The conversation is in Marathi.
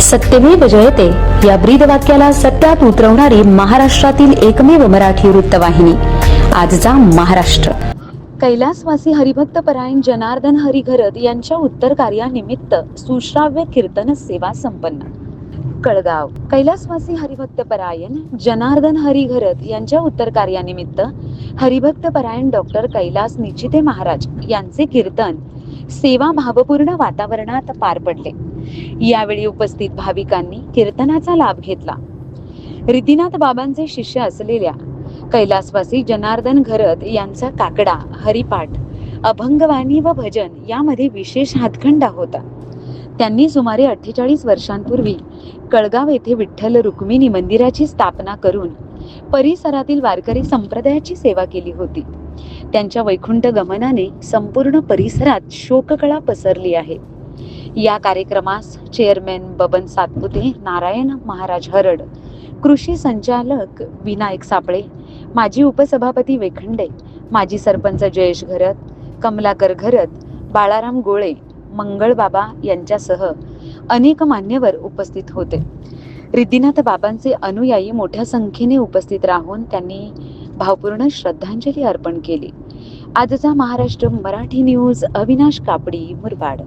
सत्यमेव जयते या ब्रीदवाक्याला सत्यात उतरवणारी महाराष्ट्रातील एकमेव मराठी वृत्तवाहिनी आजचा महाराष्ट्र. कैलासवासी हरिभक्त परायण जनार्दन हरी घरत यांच्या उत्तर कार्यानिमित्त सुश्राव्य कीर्तन सेवा संपन्न. कळगाव. कैलासवासी हरिभक्त परायण जनार्दन हरी घरत यांच्या उत्तर कार्यानिमित्त हरिभक्त परायण डॉक्टर कैलास निचिते महाराज यांचे कीर्तन सेवा भावपूर्ण वातावरणात पार पडले. यावेळी उपस्थित भाविकांनी कीर्तनाचा लाभ घेतला. रिद्धिनाथ बाबांचे शिष्य असलेल्या कैलासवासी जनार्दन घरत यांचा काकडा, हरिपाठ, अभंगवाणी व भजन यामध्ये विशेष हातखंडा होता. त्यांनी सुमारे 48 वर्षांपूर्वी कळगाव येथे विठ्ठल रुक्मिणी मंदिराची स्थापना करून परिसरातील वारकरी संप्रदायाची सेवा केली होती. त्यांच्या वैकुंठ गमनाने संपूर्ण परिसरात शोककळा पसरली आहे. या कार्यक्रमास चेअरमॅन बबन सातपुते, नारायण महाराज हरड, कृषी संचालक विनायक सापळे, माजी उपसभापती वेखंडे, माजी सरपंच जयेश घरत, कमलाकर घरत, बाळाराम गोळे, मंगळबाबा यांच्यासह अनेक मान्यवर उपस्थित होते. रिद्धिनाथ बाबांचे अनुयायी मोठ्या संख्येने उपस्थित राहून त्यांनी भावपूर्ण श्रद्धांजली अर्पण केली. आजचा महाराष्ट्र मराठी न्यूज, अविनाश कापडी, मुरबाड.